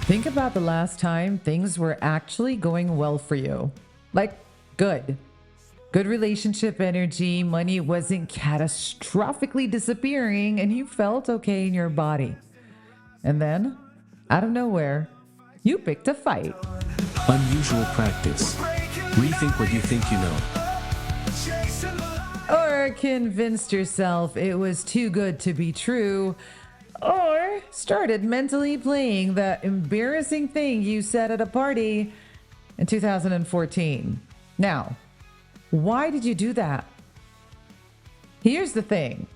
Think about the last time things were actually going well for you. Like, good. Good relationship energy, money wasn't catastrophically disappearing, and you felt okay in your body. And then, out of nowhere, you picked a fight. Unusual practice. Rethink what you think you know. Or convinced yourself it was too good to be true. Or started mentally playing that embarrassing thing you said at a party in 2014. Now, why did you do that? Here's the thing.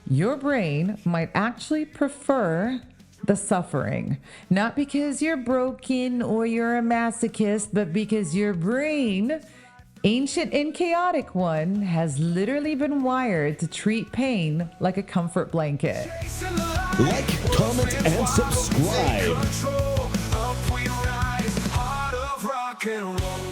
Your brain might actually prefer the suffering. Not because you're broken or you're a masochist, but because your brain, ancient and chaotic one, has literally been wired to treat pain like a comfort blanket. Like, comment, and subscribe.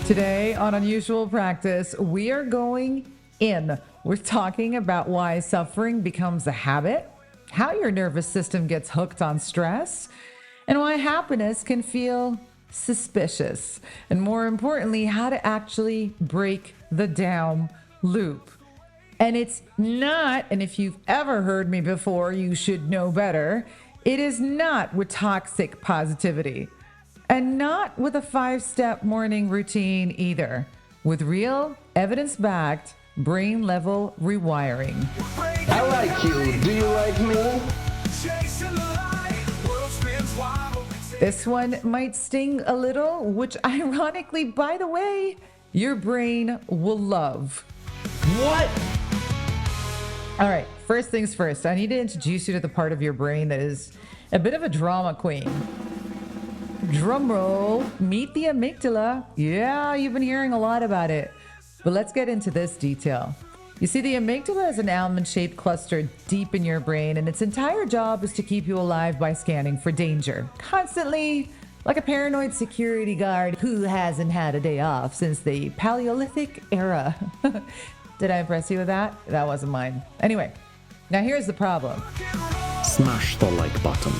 Today on Unusual Practice, we are going in. We're talking about why suffering becomes a habit, how your nervous system gets hooked on stress, and why happiness can feel suspicious. And more importantly, how to actually break the down loop. And it's not, and if you've ever heard me before, you should know better, it is not with toxic positivity. And not with a 5-step morning routine either. With real, evidence-backed, brain-level rewiring. I like you. Do you like me? This one might sting a little, which ironically, by the way, your brain will love. What? All right, first things first, I need to introduce you to the part of your brain that is a bit of a drama queen. Drum roll, meet the amygdala. Yeah, you've been hearing a lot about it. But let's get into this detail. You see, the amygdala is an almond-shaped cluster deep in your brain, and its entire job is to keep you alive by scanning for danger. Constantly, like a paranoid security guard who hasn't had a day off since the Paleolithic era. Did I impress you with that? That wasn't mine. Anyway, now here's the problem. Smash the like button.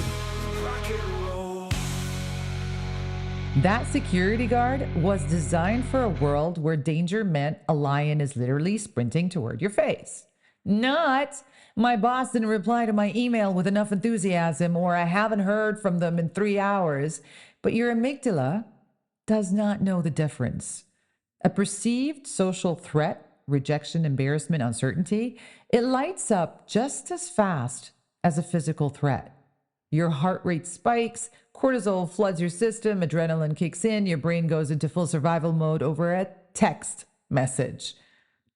That security guard was designed for a world where danger meant a lion is literally sprinting toward your face. Not, my boss didn't reply to my email with enough enthusiasm, or I haven't heard from them in 3 hours. But your amygdala does not know the difference. A perceived social threat, rejection, embarrassment, uncertainty, it lights up just as fast as a physical threat. Your heart rate spikes, cortisol floods your system, adrenaline kicks in, your brain goes into full survival mode over a text message.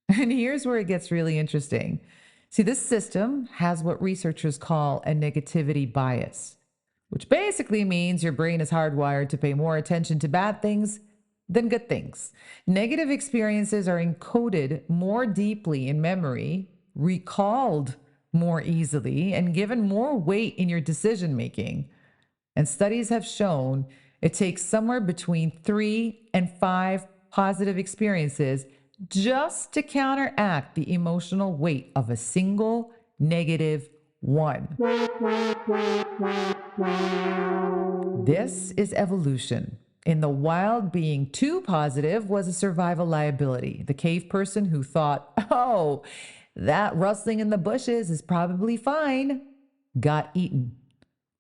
And here's where it gets really interesting. See, this system has what researchers call a negativity bias, which basically means your brain is hardwired to pay more attention to bad things than good things. Negative experiences are encoded more deeply in memory, recalled more easily, and given more weight in your decision making. And studies have shown it takes somewhere between 3 and 5 positive experiences just to counteract the emotional weight of a single negative one. This is evolution. In the wild, being too positive was a survival liability. The cave person who thought, oh, that rustling in the bushes is probably fine, got eaten.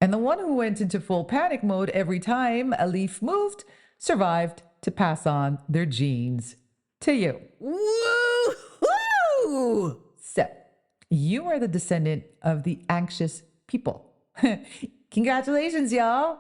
And the one who went into full panic mode every time a leaf moved survived to pass on their genes to you. Woo-hoo! So, you are the descendant of the anxious people. Congratulations, y'all.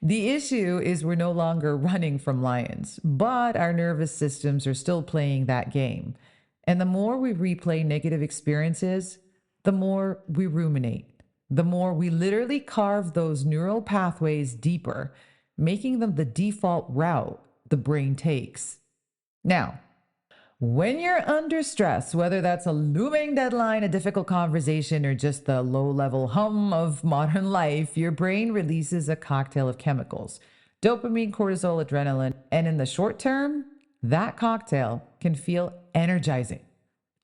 The issue is we're no longer running from lions, but our nervous systems are still playing that game. And the more we replay negative experiences, the more we ruminate. The more we literally carve those neural pathways deeper, making them the default route the brain takes. Now, when you're under stress, whether that's a looming deadline, a difficult conversation, or just the low-level hum of modern life, your brain releases a cocktail of chemicals: dopamine, cortisol, adrenaline. And in the short term, that cocktail can feel energizing.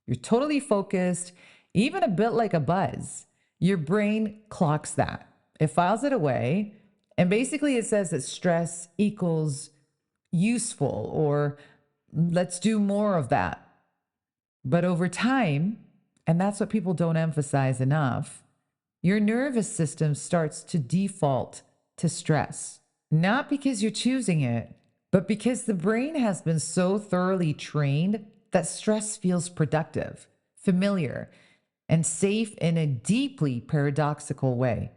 You're totally focused, even a bit like a buzz. Your brain clocks that. It files it away, And basically, it says that stress equals useful, or let's do more of that. But over time, and that's what people don't emphasize enough, your nervous system starts to default to stress, not because you're choosing it, but because the brain has been so thoroughly trained that stress feels productive, familiar, and safe in a deeply paradoxical way.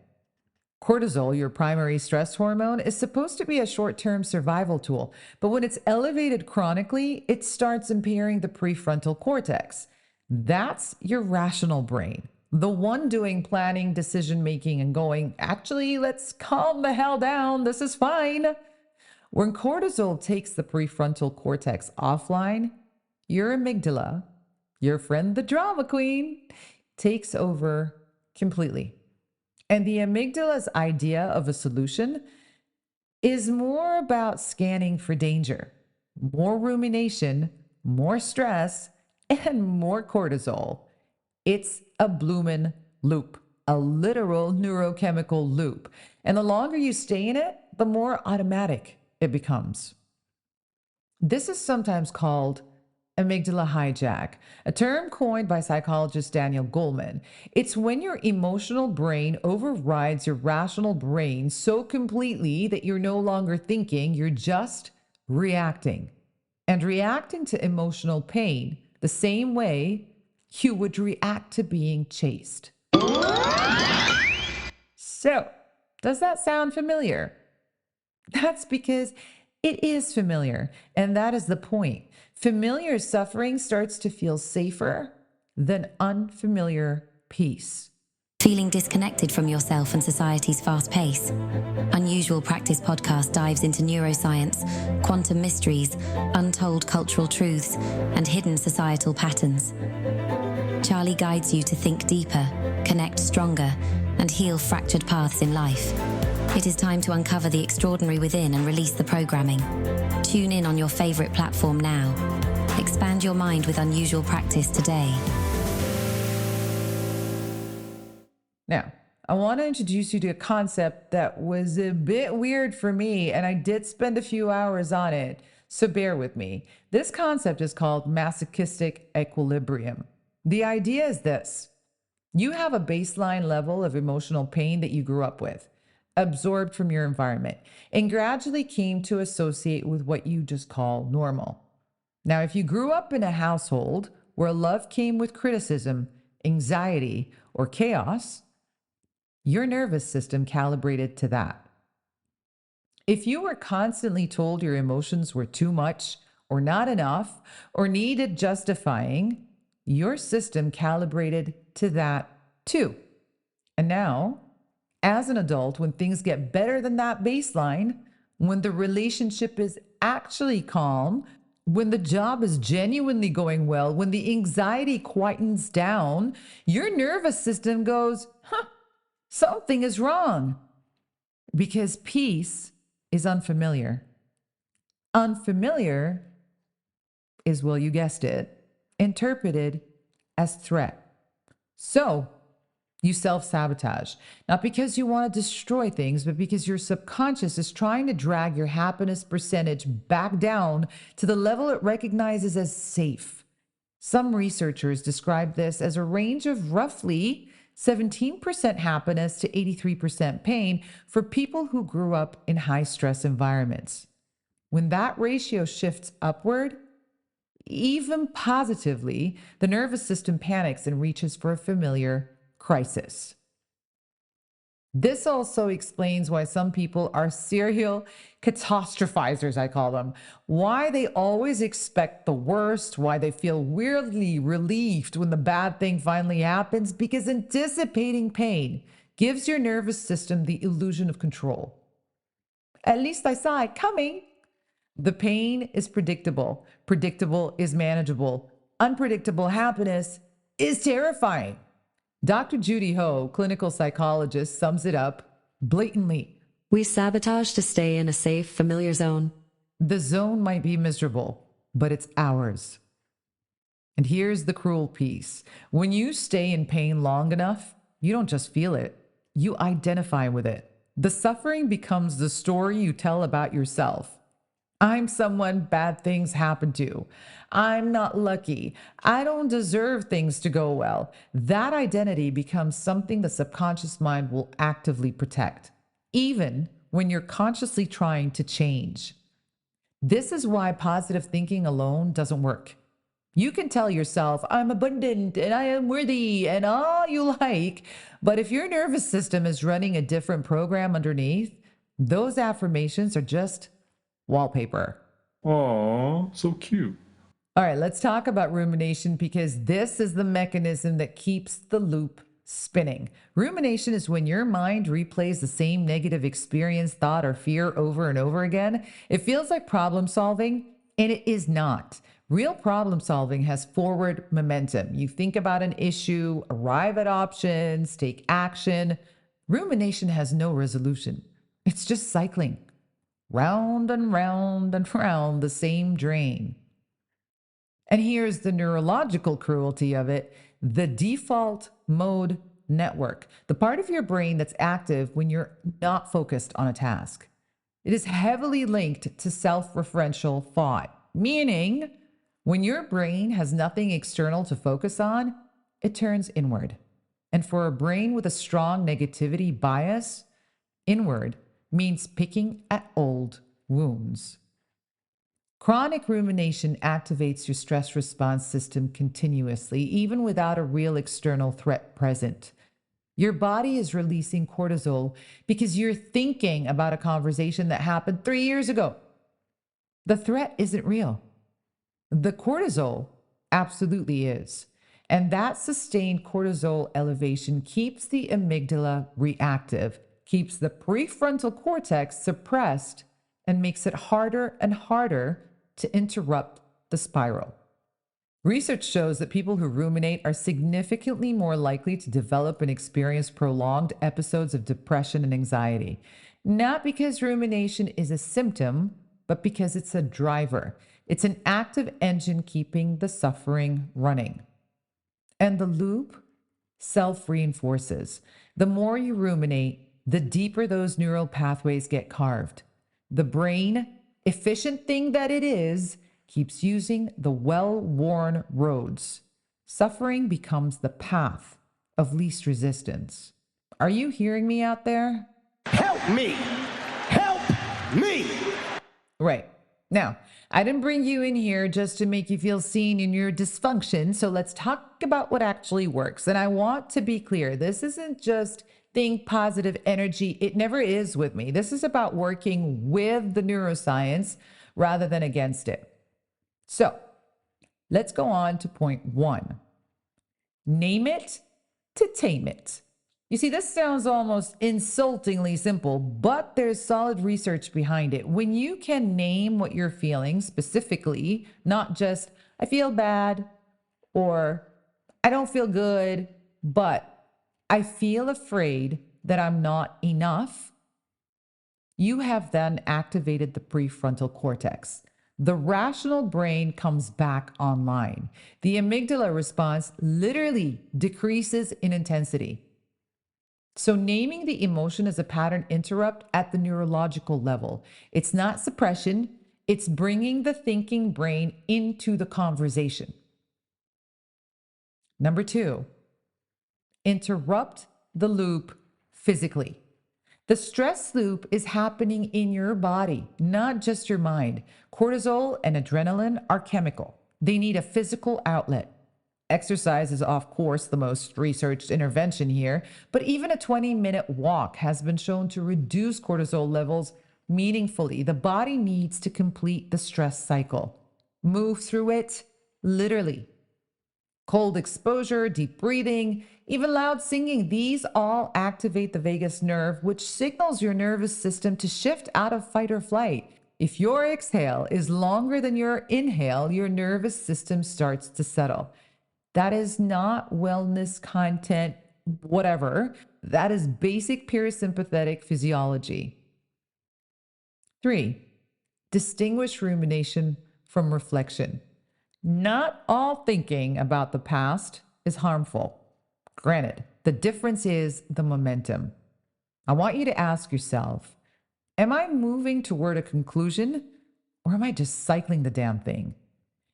Cortisol, your primary stress hormone, is supposed to be a short-term survival tool, but when it's elevated chronically, it starts impairing the prefrontal cortex. That's your rational brain, the one doing planning, decision-making, and going, actually, let's calm the hell down, this is fine. When cortisol takes the prefrontal cortex offline, your amygdala, your friend the drama queen, takes over completely. And the amygdala's idea of a solution is more about scanning for danger, more rumination, more stress, and more cortisol. It's a bloomin' loop, a literal neurochemical loop. And the longer you stay in it, the more automatic it becomes. This is sometimes called amygdala hijack, a term coined by psychologist Daniel Goleman. It's when your emotional brain overrides your rational brain so completely that you're no longer thinking, you're just reacting. And reacting to emotional pain the same way you would react to being chased. So, does that sound familiar? That's because it is familiar, and that is the point. Familiar suffering starts to feel safer than unfamiliar peace. Feeling disconnected from yourself and society's fast pace? Unusual Practice podcast dives into neuroscience, quantum mysteries, untold cultural truths, and hidden societal patterns. Charli guides you to think deeper, connect stronger, and heal fractured paths in life. It is time to uncover the extraordinary within and release the programming. Tune in on your favorite platform now. Expand your mind with Unusual Practice today. Now, I want to introduce you to a concept that was a bit weird for me, and I did spend a few hours on it, so bear with me. This concept is called masochistic equilibrium. The idea is this: you have a baseline level of emotional pain that you grew up with, absorbed from your environment, and gradually came to associate with what you just call normal. Now, if you grew up in a household where love came with criticism, anxiety, or chaos, your nervous system calibrated to that. If you were constantly told your emotions were too much or not enough or needed justifying, your system calibrated to that too. And now, as an adult, when things get better than that baseline, when the relationship is actually calm, when the job is genuinely going well, when the anxiety quietens down, your nervous system goes, something is wrong. Because peace is unfamiliar. Unfamiliar is, well, you guessed it, interpreted as threat. So, you self-sabotage, not because you want to destroy things, but because your subconscious is trying to drag your happiness percentage back down to the level it recognizes as safe. Some researchers describe this as a range of roughly 17% happiness to 83% pain for people who grew up in high-stress environments. When that ratio shifts upward, even positively, the nervous system panics and reaches for a familiar crisis. This also explains why some people are serial catastrophizers, I call them. Why they always expect the worst, why they feel weirdly relieved when the bad thing finally happens, because anticipating pain gives your nervous system the illusion of control. At least I saw it coming. The pain is predictable. Predictable is manageable. Unpredictable happiness is terrifying. Dr. Judy Ho, clinical psychologist, sums it up blatantly. We sabotage to stay in a safe, familiar zone. The zone might be miserable, but it's ours. And here's the cruel piece. When you stay in pain long enough, you don't just feel it, you identify with it. The suffering becomes the story you tell about yourself. I'm someone bad things happen to. I'm not lucky. I don't deserve things to go well. That identity becomes something the subconscious mind will actively protect, even when you're consciously trying to change. This is why positive thinking alone doesn't work. You can tell yourself, I'm abundant and I am worthy and all you like. But if your nervous system is running a different program underneath, those affirmations are just wallpaper. Aw, so cute. All right, let's talk about rumination because this is the mechanism that keeps the loop spinning. Rumination is when your mind replays the same negative experience, thought, or fear over and over again. It feels like problem solving, and it is not. Real problem solving has forward momentum. You think about an issue, arrive at options, take action. Rumination has no resolution. It's just cycling round and round and round the same drain. And here's the neurological cruelty of it: the default mode network, the part of your brain that's active when you're not focused on a task. It is heavily linked to self-referential thought, meaning when your brain has nothing external to focus on, it turns inward. And for a brain with a strong negativity bias, inward means picking at old wounds. Chronic rumination activates your stress response system continuously, even without a real external threat present. Your body is releasing cortisol because you're thinking about a conversation that happened 3 years ago. The threat isn't real. The cortisol absolutely is. And that sustained cortisol elevation keeps the amygdala reactive, keeps the prefrontal cortex suppressed, and makes it harder and harder to interrupt the spiral. Research shows that people who ruminate are significantly more likely to develop and experience prolonged episodes of depression and anxiety, not because rumination is a symptom, but because it's a driver. It's an active engine keeping the suffering running. And the loop self-reinforces. The more you ruminate, the deeper those neural pathways get carved. The brain, efficient thing that it is, keeps using the well-worn roads. Suffering becomes the path of least resistance. Are you hearing me out there? Help me! Help me! Right. Now, I didn't bring you in here just to make you feel seen in your dysfunction, so let's talk about what actually works. And I want to be clear, this isn't just think positive energy. It never is with me. This is about working with the neuroscience rather than against it. So let's go on to point 1. Name it to tame it. You see, this sounds almost insultingly simple, but there's solid research behind it. When you can name what you're feeling specifically, not just, I feel bad, or I don't feel good, but I feel afraid that I'm not enough, you have then activated the prefrontal cortex. The rational brain comes back online. The amygdala response literally decreases in intensity. So naming the emotion as a pattern interrupt at the neurological level. It's not suppression, it's bringing the thinking brain into the conversation. Number 2, interrupt the loop physically. The stress loop is happening in your body, not just your mind. Cortisol and adrenaline are chemical. They need a physical outlet. Exercise is, of course, the most researched intervention here, but even a 20-minute walk has been shown to reduce cortisol levels meaningfully. The body needs to complete the stress cycle. Move through it, literally. Cold exposure, deep breathing, even loud singing, these all activate the vagus nerve, which signals your nervous system to shift out of fight or flight. If your exhale is longer than your inhale, your nervous system starts to settle. That is not wellness content, whatever. That is basic parasympathetic physiology. 3, distinguish rumination from reflection. Not all thinking about the past is harmful. Granted, the difference is the momentum. I want you to ask yourself, am I moving toward a conclusion or am I just cycling the damn thing?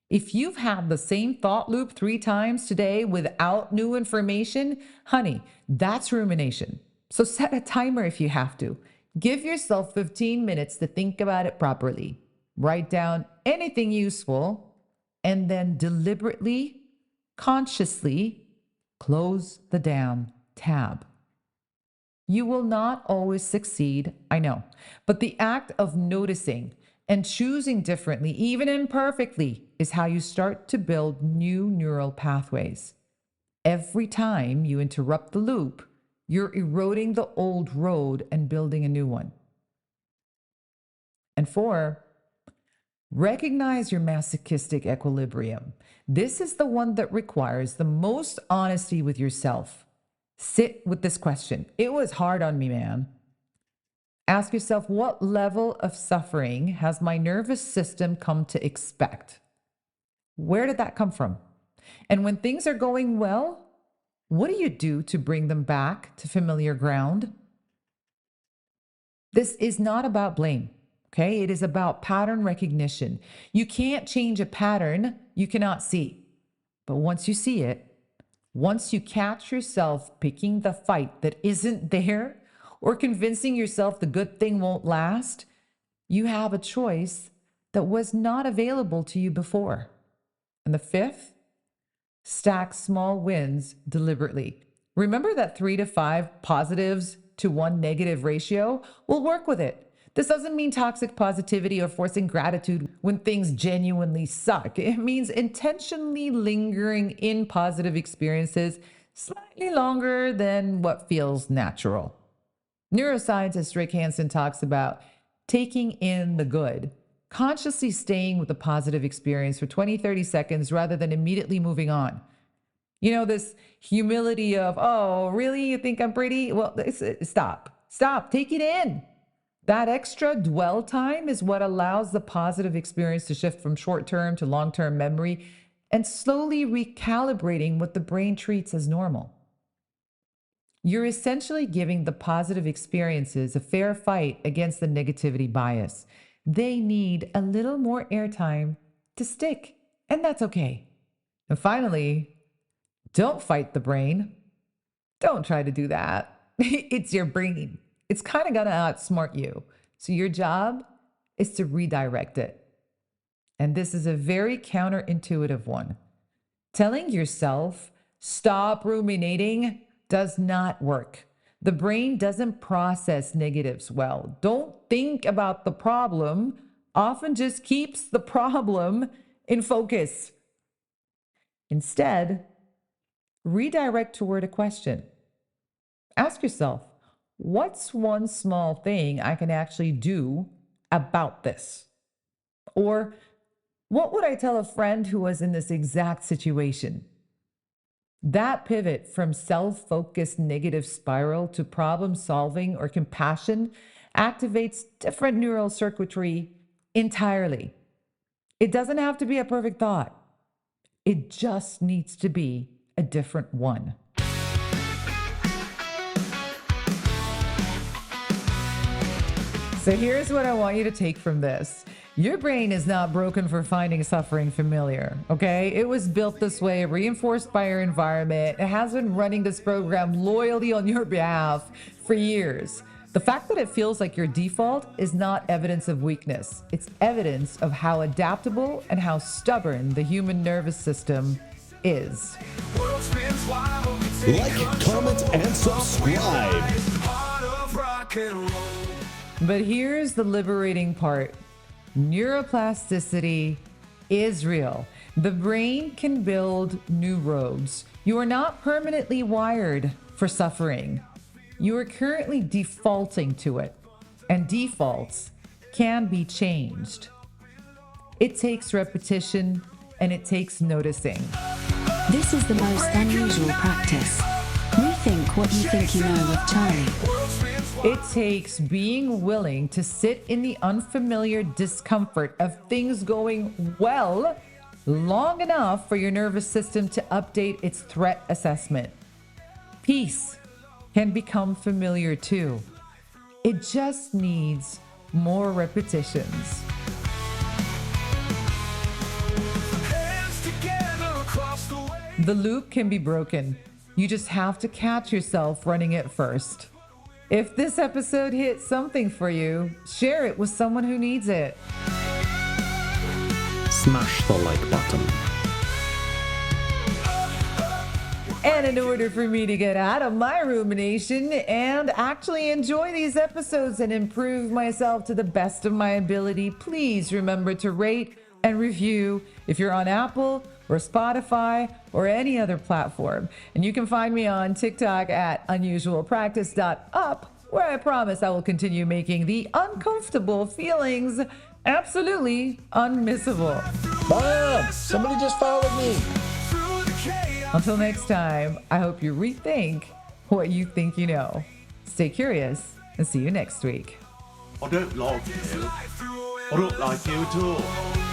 If you've had the same thought loop 3 times today without new information, honey, that's rumination. So set a timer if you have to. Give yourself 15 minutes to think about it properly. Write down anything useful and then deliberately, consciously close the damn tab. You will not always succeed, I know, but the act of noticing and choosing differently, even imperfectly, is how you start to build new neural pathways. Every time you interrupt the loop, you're eroding the old road and building a new one. And 4, recognize your masochistic equilibrium. This is the one that requires the most honesty with yourself. Sit with this question. It was hard on me, man. Ask yourself, what level of suffering has my nervous system come to expect? Where did that come from? And when things are going well, what do you do to bring them back to familiar ground? This is not about blame, okay? It is about pattern recognition. You can't change a pattern you cannot see. But once you see it, once you catch yourself picking the fight that isn't there, or convincing yourself the good thing won't last, you have a choice that was not available to you before. And the 5th, stack small wins deliberately. Remember that 3 to 5 positives to 1 negative ratio? We'll work with it. This doesn't mean toxic positivity or forcing gratitude when things genuinely suck. It means intentionally lingering in positive experiences slightly longer than what feels natural. Neuroscientist Rick Hansen talks about taking in the good, consciously staying with the positive experience for 20-30 seconds rather than immediately moving on. You know, this humility of, oh, really? You think I'm pretty? Well, stop, take it in. That extra dwell time is what allows the positive experience to shift from short-term to long-term memory and slowly recalibrating what the brain treats as normal. You're essentially giving the positive experiences a fair fight against the negativity bias. They need a little more airtime to stick, and that's okay. And finally, don't fight the brain. Don't try to do that. It's your brain. It's kind of gonna outsmart you. So your job is to redirect it. And this is a very counterintuitive one. Telling yourself, stop ruminating, does not work. The brain doesn't process negatives well. Don't think about the problem, often just keeps the problem in focus. Instead, redirect toward a question. Ask yourself, what's one small thing I can actually do about this? Or what would I tell a friend who was in this exact situation? That pivot from self-focused negative spiral to problem solving or compassion activates different neural circuitry entirely. It doesn't have to be a perfect thought. It just needs to be a different one. So here's what I want you to take from this. Your brain is not broken for finding suffering familiar, okay? It was built this way, reinforced by your environment. It has been running this program loyally on your behalf for years. The fact that it feels like your default is not evidence of weakness. It's evidence of how adaptable and how stubborn the human nervous system is. Like, comment, and subscribe. But here's the liberating part. Neuroplasticity is real. The brain can build new roads. You are not permanently wired for suffering. You are currently defaulting to it, and defaults can be changed. It takes repetition and it takes noticing. This is the most unusual practice. Rethink what you think you know with Charli. It takes being willing to sit in the unfamiliar discomfort of things going well long enough for your nervous system to update its threat assessment. Peace can become familiar too. It just needs more repetitions. The loop can be broken. You just have to catch yourself running it first. If this episode hit something for you, share it with someone who needs it. Smash the like button. And in order for me to get out of my rumination and actually enjoy these episodes and improve myself to the best of my ability, please remember to rate and review if you're on Apple or Spotify or any other platform. And you can find me on TikTok at unusualpractice.up, where I promise I will continue making the uncomfortable feelings absolutely unmissable. Mom, somebody just followed me. Until next time, I hope you rethink what you think you know. Stay curious and see you next week. I don't like you. I don't like you at all.